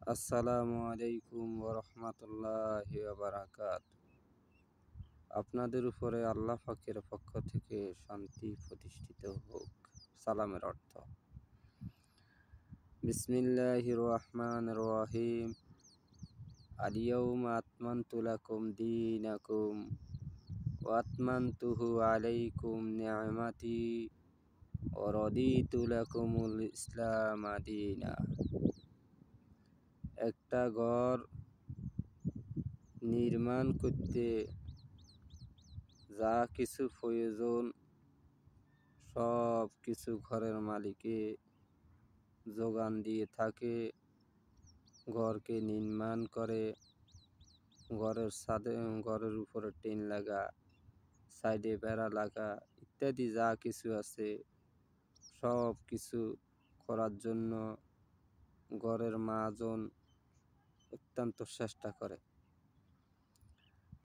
আসসালামু আলাইকুম ওরহমতুল্লাহি ওয়াবারাকাতুহু। আপনাদের উপরে আল্লাহ পাকের পক্ষ থেকে শান্তি প্রতিষ্ঠিত হোক। সালামের অর্থ, বিসমিল্লাহির রহমানির রহিম। আল-ইয়াওমা আকমালতু লাকুম দীনাকুম ওয়া আতমামতু আলাইকুম নি'মাতি ওয়া রাদিতু লাকুমুল ইসলামা দীনা। একটা ঘর নির্মাণ করতে যা কিছু প্রয়োজন সব কিছু ঘরের মালিকে যোগান দিয়ে থাকে। ঘরকে নির্মাণ করে, ঘরের উপরে টিন লাগা, সাইডে বেড়া লাগা ইত্যাদি যা কিছু আছে সব কিছু করার জন্য ঘরের মহাজন অত্যন্ত চেষ্টা করে।